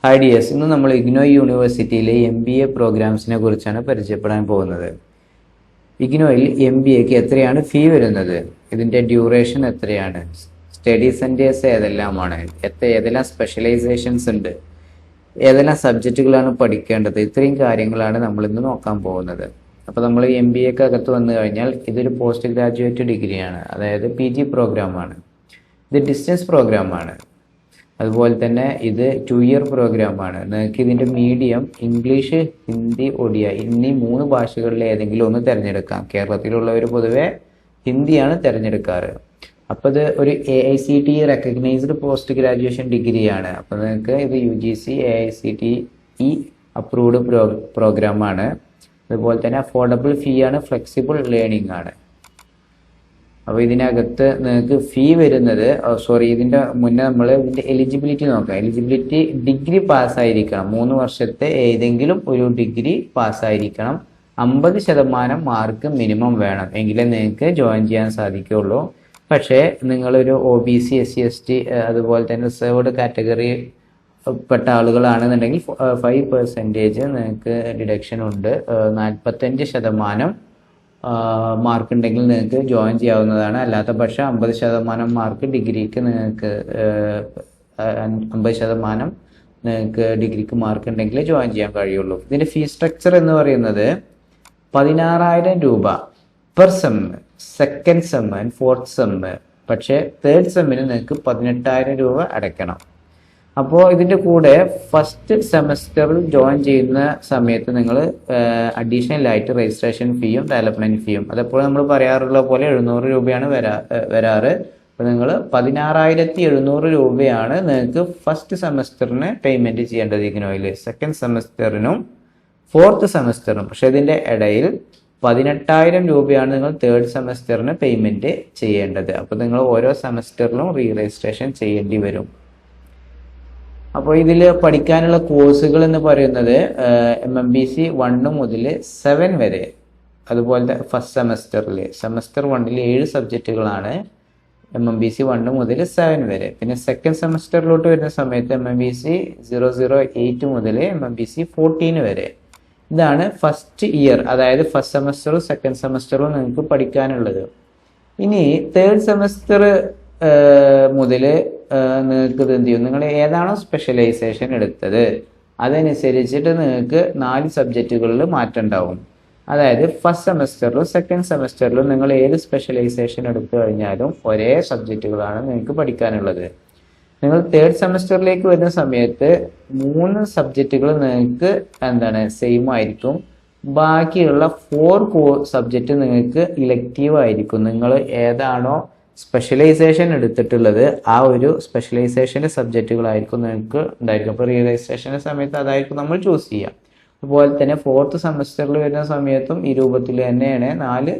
Hi dears, ഇന്ന് നമ്മൾ ഇഗ്നോയ് യൂണിവേഴ്സിറ്റിയിലെ MBA പ്രോഗ്രാംസിനെ കുറിച്ചാണ് പരിചയപ്പെടാൻ പോകുന്നത്. ഇഗ്നോയിൽ MBAക്ക് എത്രയാണ് ഫീ വരുന്നത്, ഇതിൻ്റെ ഡ്യൂറേഷൻ എത്രയാണ്, സ്റ്റഡി സെൻറ്റേഴ്സ് ഏതെല്ലാമാണ്, ഏതെല്ലാം സ്പെഷ്യലൈസേഷൻസ് ഉണ്ട്, ഏതെല്ലാം സബ്ജക്റ്റുകളാണ് പഠിക്കേണ്ടത്, ഇത്രയും കാര്യങ്ങളാണ് നമ്മളിന്ന് നോക്കാൻ പോകുന്നത്. അപ്പോൾ നമ്മൾ MBAക്ക് അകത്ത് വന്നു കഴിഞ്ഞാൽ ഇതൊരു പോസ്റ്റ് ഗ്രാജുവേറ്റ് ഡിഗ്രിയാണ്, അതായത് PG പ്രോഗ്രാമാണ്. ഇത് ഡിസ്റ്റൻസ് പ്രോഗ്രാമാണ്. അതുപോലെ തന്നെ ഇത് 2 ഇയർ പ്രോഗ്രാമാണ്. നിങ്ങൾക്ക് ഇതിൻ്റെ മീഡിയം ഇംഗ്ലീഷ്, ഹിന്ദി, ഒഡിയ എന്നീ 3 ഭാഷകളിൽ ഏതെങ്കിലും ഒന്ന് തിരഞ്ഞെടുക്കാം. കേരളത്തിലുള്ളവർ പൊതുവെ ഹിന്ദിയാണ് തിരഞ്ഞെടുക്കാറ്. അപ്പോൾ ഇത് ഒരു AICTE റെക്കഗ്നൈസ്ഡ് പോസ്റ്റ് ഗ്രാജുവേഷൻ ഡിഗ്രിയാണ്. അപ്പോൾ നിങ്ങൾക്ക് ഇത് UGC AICTE അപ്രൂവ്ഡ് പ്രോഗ്രാമാണ്. അതുപോലെ തന്നെ അഫോർഡബിൾ ഫീ ആണ്, ഫ്ലെക്സിബിൾ ലേണിംഗ് ആണ്. അപ്പോൾ ഇതിനകത്ത് നിങ്ങൾക്ക് ഫീ വരുന്നത്, ഇതിൻ്റെ മുന്നേ നമ്മൾ ഇതിൻ്റെ എലിജിബിലിറ്റി നോക്കാം. എലിജിബിലിറ്റി ഡിഗ്രി പാസ്സായിരിക്കണം, 3 വർഷത്തെ ഏതെങ്കിലും ഒരു ഡിഗ്രി പാസ്സായിരിക്കണം. 50% മാർക്ക് മിനിമം വേണം, എങ്കിലേ നിങ്ങൾക്ക് ജോയിൻ ചെയ്യാൻ സാധിക്കുകയുള്ളൂ. പക്ഷേ നിങ്ങളൊരു OBC SC ST അതുപോലെ തന്നെ റിസർവ്ഡ് കാറ്റഗറി പെട്ട ആളുകളാണെന്നുണ്ടെങ്കിൽ 5% നിങ്ങൾക്ക് ഡിഡക്ഷൻ ഉണ്ട്. 45% മാർക്ക് ഉണ്ടെങ്കിൽ നിങ്ങൾക്ക് ജോയിൻ ചെയ്യാവുന്നതാണ്. അല്ലാത്ത പക്ഷം 50% മാർക്ക് ഡിഗ്രിക്ക് നിങ്ങൾക്ക് 50% നിങ്ങൾക്ക് ഡിഗ്രിക്ക് മാർക്ക് ഉണ്ടെങ്കിൽ ജോയിൻ ചെയ്യാൻ കഴിയുള്ളൂ. ഇതിൻ്റെ ഫീ സ്ട്രക്ചർ എന്ന് പറയുന്നത് 16,000 രൂപ per sem, second sem and fourth sem. പക്ഷേ തേർഡ് സെമ്മിന് നിങ്ങൾക്ക് 18,000 രൂപ അടയ്ക്കണം. അപ്പോൾ ഇതിൻ്റെ കൂടെ ഫസ്റ്റ് സെമസ്റ്ററിൽ ജോയിൻ ചെയ്യുന്ന സമയത്ത് നിങ്ങൾ അഡീഷണൽ ആയിട്ട് രജിസ്ട്രേഷൻ ഫീയും ഡെവലപ്മെൻറ്റ് ഫീയും, അതെപ്പോൾ നമ്മൾ പറയാറുള്ള പോലെ 700 രൂപയാണ് വരാറ്. അപ്പോൾ നിങ്ങൾ 16,700 രൂപയാണ് നിങ്ങൾക്ക് ഫസ്റ്റ് സെമസ്റ്ററിന് പേയ്മെൻറ്റ് ചെയ്യേണ്ടത് ഇഗ്നോയിൽ, സെക്കൻഡ് സെമസ്റ്ററിനും ഫോർത്ത് സെമസ്റ്ററിനും. പക്ഷേ ഇതിൻ്റെ ഇടയിൽ 18,000 രൂപയാണ് നിങ്ങൾ തേർഡ് സെമസ്റ്ററിന് പേയ്മെൻറ്റ് ചെയ്യേണ്ടത്. അപ്പോൾ നിങ്ങൾ ഓരോ സെമസ്റ്ററിലും രജിസ്ട്രേഷൻ ചെയ്യേണ്ടി വരും. അപ്പോൾ ഇതിൽ പഠിക്കാനുള്ള കോഴ്സുകൾ എന്ന് പറയുന്നത് MMBC 1 മുതൽ 7 വരെ. അതുപോലെ ഫസ്റ്റ് സെമസ്റ്റർ 1 7 സബ്ജക്റ്റുകളാണ് MMBC 1 മുതൽ 7 വരെ. പിന്നെ സെക്കൻഡ് സെമസ്റ്ററിലോട്ട് വരുന്ന സമയത്ത് MMBC 008 മുതൽ MMBC 14 വരെ. ഇതാണ് ഫസ്റ്റ് ഇയർ, അതായത് ഫസ്റ്റ് സെമസ്റ്ററും സെക്കൻഡ് സെമസ്റ്ററും നിങ്ങൾക്ക് പഠിക്കാനുള്ളത്. ഇനി തേർഡ് സെമസ്റ്റർ മുതൽ നിങ്ങൾക്ക് ഇത് എന്ത് ചെയ്യും, നിങ്ങൾ ഏതാണോ സ്പെഷ്യലൈസേഷൻ എടുത്തത് അതനുസരിച്ചിട്ട് നിങ്ങൾക്ക് 4 സബ്ജക്റ്റുകളിൽ മാറ്റം ഉണ്ടാവും. അതായത് ഫസ്റ്റ് സെമസ്റ്ററിലും സെക്കൻഡ് സെമസ്റ്ററിലും നിങ്ങൾ ഏത് സ്പെഷ്യലൈസേഷൻ എടുത്തു കഴിഞ്ഞാലും ഒരേ സബ്ജക്റ്റുകളാണ് നിങ്ങൾക്ക് പഠിക്കാനുള്ളത്. നിങ്ങൾ തേർഡ് സെമസ്റ്ററിലേക്ക് വരുന്ന സമയത്ത് 3 സബ്ജക്റ്റുകൾ നിങ്ങൾക്ക് സെയിം ആയിരിക്കും. ബാക്കിയുള്ള 4 സബ്ജക്റ്റ് നിങ്ങൾക്ക് ഇലക്റ്റീവ് ആയിരിക്കും. നിങ്ങൾ ഏതാണോ സ്പെഷ്യലൈസേഷൻ എടുത്തിട്ടുള്ളത് ആ ഒരു സ്പെഷ്യലൈസേഷൻ്റെ സബ്ജക്റ്റുകളായിരിക്കും നിങ്ങൾക്ക് ഉണ്ടായിരിക്കും. അപ്പോൾ രജിസ്ട്രേഷൻ്റെ സമയത്ത് അതായിരിക്കും നമ്മൾ ചൂസ് ചെയ്യുക. അതുപോലെ തന്നെ ഫോർത്ത് സെമസ്റ്ററിൽ വരുന്ന സമയത്തും ഈ രൂപത്തിൽ തന്നെയാണ് 4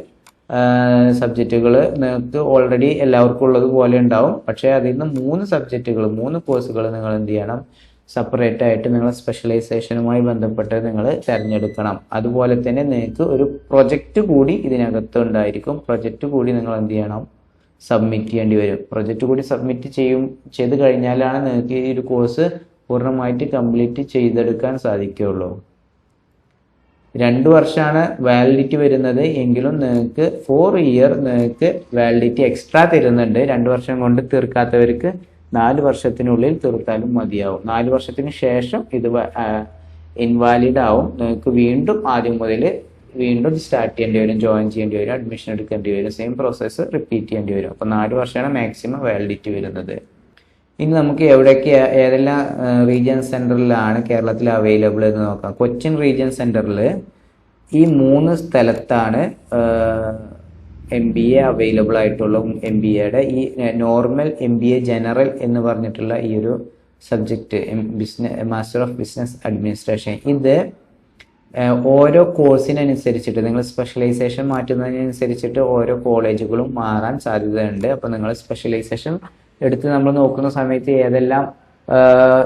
സബ്ജക്റ്റുകൾ നിങ്ങൾക്ക് ഓൾറെഡി എല്ലാവർക്കും ഉള്ളതുപോലെ ഉണ്ടാവും. പക്ഷേ അതിൽ നിന്ന് 3 കോഴ്സുകൾ നിങ്ങൾ എന്ത് ചെയ്യണം, സെപ്പറേറ്റ് ആയിട്ട് നിങ്ങൾ സ്പെഷ്യലൈസേഷനുമായി ബന്ധപ്പെട്ട് നിങ്ങൾ തിരഞ്ഞെടുക്കണം. അതുപോലെ തന്നെ നിങ്ങൾക്ക് ഒരു പ്രൊജക്റ്റ് കൂടി ഇതിനകത്ത് ഉണ്ടായിരിക്കും. പ്രൊജക്റ്റ് കൂടി നിങ്ങൾ എന്ത് ചെയ്യണം, സബ്മിറ്റ് ചെയ്യേണ്ടി വരും. പ്രൊജക്റ്റ് കൂടി സബ്മിറ്റ് ചെയ്ത് കഴിഞ്ഞാലാണ് നിങ്ങൾക്ക് ഈ ഒരു കോഴ്സ് പൂർണ്ണമായിട്ട് കംപ്ലീറ്റ് ചെയ്തെടുക്കാൻ സാധിക്കുകയുള്ളൂ. 2 വർഷമാണ് വാലിഡിറ്റി വരുന്നത്, എങ്കിലും നിങ്ങൾക്ക് 4 ഇയർ നിങ്ങൾക്ക് വാലിഡിറ്റി എക്സ്ട്രാ തരുന്നുണ്ട്. 2 വർഷം കൊണ്ട് തീർക്കാത്തവർക്ക് 4 വർഷത്തിനുള്ളിൽ തീർത്താലും മതിയാവും. 4 വർഷത്തിന് ശേഷം ഇത് ഇൻവാലിഡ് ആവും. നിങ്ങൾക്ക് വീണ്ടും ആദ്യം മുതൽ സ്റ്റാർട്ട് ചെയ്യേണ്ടി വരും, ജോയിൻ ചെയ്യേണ്ടി വരും, അഡ്മിഷൻ എടുക്കേണ്ടി വരും, സെയിം പ്രോസസ്സ് റിപ്പീറ്റ് ചെയ്യേണ്ടി വരും. അപ്പോൾ 4 വർഷമാണ് മാക്സിമം വാലിഡിറ്റി വരുന്നത്. ഇനി നമുക്ക് ഏതെല്ലാം റീജിയൻ സെൻറ്ററിലാണ് കേരളത്തിൽ അവൈലബിൾ എന്ന് നോക്കാം. കൊച്ചിൻ റീജിയൻ സെൻറ്ററിൽ ഈ 3 സ്ഥലത്താണ് MBA അവൈലബിൾ ആയിട്ടുള്ള. MBAയുടെ ഈ നോർമൽ MBA ജനറൽ എന്ന് പറഞ്ഞിട്ടുള്ള ഈ ഒരു subject master of business administration, ഇത് ഓരോ കോഴ്സിനനുസരിച്ചിട്ട് നിങ്ങൾ സ്പെഷ്യലൈസേഷൻ മാറ്റുന്നതിനനുസരിച്ചിട്ട് ഓരോ കോളേജുകളും മാറാൻ സാധ്യതയുണ്ട്. അപ്പോൾ നിങ്ങൾ സ്പെഷ്യലൈസേഷൻ എടുത്ത് നമ്മൾ നോക്കുന്ന സമയത്ത് ഏതെല്ലാം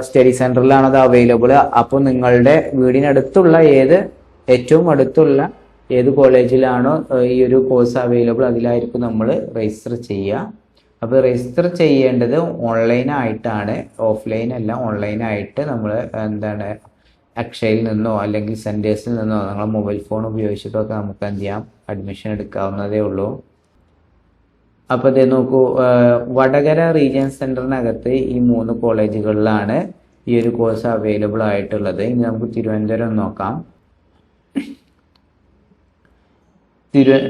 സ്റ്റഡി സെൻറ്ററിലാണ് അത് അവൈലബിൾ, അപ്പോൾ നിങ്ങളുടെ വീടിനടുത്തുള്ള ഏറ്റവും അടുത്തുള്ള ഏത് കോളേജിലാണോ ഈ ഒരു കോഴ്സ് അവൈലബിൾ അതിലായിരിക്കും നമ്മൾ രജിസ്റ്റർ ചെയ്യുക. അപ്പോൾ രജിസ്റ്റർ ചെയ്യേണ്ടത് ഓൺലൈനായിട്ടാണ്, ഓഫ്ലൈൻ അല്ല, ഓൺലൈനായിട്ട് നമ്മൾ എന്താണ് അക്ഷയയിൽ നിന്നോ അല്ലെങ്കിൽ സെൻറ്റേഴ്സിൽ നിന്നോ നമ്മളെ മൊബൈൽ ഫോൺ ഉപയോഗിച്ചിട്ടൊക്കെ നമുക്ക് എന്ത് ചെയ്യാം, അഡ്മിഷൻ എടുക്കാവുന്നതേ ഉള്ളൂ. അപ്പോൾ ഇത് നോക്കൂ, വടകര റീജിയൻ സെൻറ്ററിനകത്ത് ഈ 3 കോളേജുകളിലാണ് ഈ ഒരു കോഴ്സ് അവൈലബിൾ ആയിട്ടുള്ളത്. ഇനി നമുക്ക് തിരുവനന്തപുരം നോക്കാം.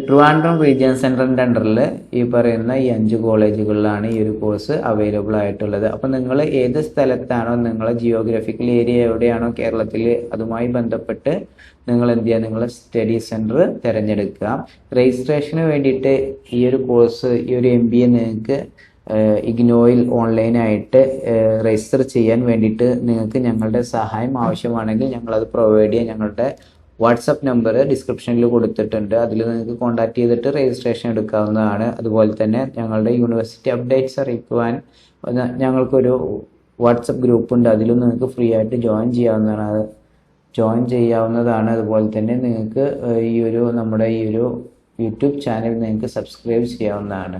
ട്രിവാൻഡ്രം റീജിയൻ സെൻറ്ററിൻ്റെ അണ്ടറിൽ ഈ പറയുന്ന ഈ 5 കോളേജുകളിലാണ് ഈ ഒരു കോഴ്സ് അവൈലബിൾ ആയിട്ടുള്ളത്. അപ്പോൾ നിങ്ങൾ ഏത് സ്ഥലത്താണോ, നിങ്ങളെ ജിയോഗ്രഫിക്കൽ ഏരിയ എവിടെയാണോ കേരളത്തിൽ, അതുമായി ബന്ധപ്പെട്ട് നിങ്ങൾ എന്ത് ചെയ്യുക, നിങ്ങൾ സ്റ്റഡി സെൻറ്റർ തിരഞ്ഞെടുക്കുക. രജിസ്ട്രേഷന് വേണ്ടിയിട്ട് ഈ ഒരു കോഴ്സ്, ഈ ഒരു MBA നിങ്ങൾക്ക് ഇഗ്നോയിൽ ഓൺലൈനായിട്ട് രജിസ്റ്റർ ചെയ്യാൻ വേണ്ടിയിട്ട് നിങ്ങൾക്ക് ഞങ്ങളുടെ സഹായം ആവശ്യമാണെങ്കിൽ ഞങ്ങളത് പ്രൊവൈഡ് ചെയ്യാൻ ഞങ്ങളുടെ വാട്സപ്പ് നമ്പർ ഡിസ്ക്രിപ്ഷനിൽ കൊടുത്തിട്ടുണ്ട്. അതിൽ നിങ്ങൾക്ക് കോൺടാക്ട് ചെയ്തിട്ട് രജിസ്ട്രേഷൻ എടുക്കാവുന്നതാണ്. അതുപോലെ തന്നെ ഞങ്ങളുടെ യൂണിവേഴ്സിറ്റി അപ്ഡേറ്റ്സ് അറിയിക്കുവാൻ ഞങ്ങൾക്കൊരു വാട്സപ്പ് ഗ്രൂപ്പ് ഉണ്ട്, അതിലും നിങ്ങൾക്ക് ഫ്രീ ആയിട്ട് ജോയിൻ ചെയ്യാവുന്നതാണ്. അതുപോലെ തന്നെ നിങ്ങൾക്ക് നമ്മുടെ ഈ ഒരു യൂട്യൂബ് ചാനൽ നിങ്ങൾക്ക് സബ്സ്ക്രൈബ് ചെയ്യാവുന്നതാണ്.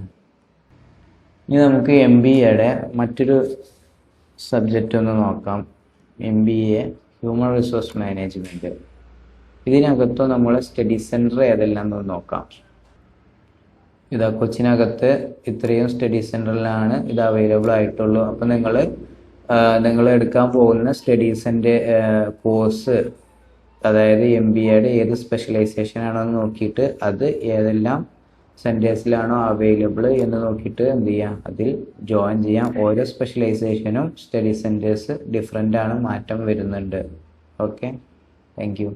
ഇനി നമുക്ക് MBAയുടെ മറ്റൊരു സബ്ജക്റ്റ് ഒന്ന് നോക്കാം. MBA human resource management. ഇതിനകത്ത് നമ്മളെ സ്റ്റഡി സെൻറ്റർ ഏതെല്ലാം എന്ന് നോക്കാം. ഇതാ കൊച്ചിനകത്ത് ഇത്രയും സ്റ്റഡി സെൻറ്ററിലാണ് ഇത് അവൈലബിൾ ആയിട്ടുള്ളൂ. അപ്പോൾ നിങ്ങൾ എടുക്കാൻ പോകുന്ന സ്റ്റഡീസിൻ്റെ കോഴ്സ്, അതായത് MBAയുടെ ഏത് സ്പെഷ്യലൈസേഷൻ ആണോ എന്ന് നോക്കിയിട്ട് അത് ഏതെല്ലാം സെൻറ്റേഴ്സിലാണോ അവൈലബിൾ എന്ന് നോക്കിയിട്ട് എന്ത് ചെയ്യാം, അതിൽ ജോയിൻ ചെയ്യാം. ഓരോ സ്പെഷ്യലൈസേഷനും സ്റ്റഡി സെൻറ്റേഴ്സ് ഡിഫറെൻ്റ് ആണ്, മാറ്റം വരുന്നുണ്ട്. Okay, thank you.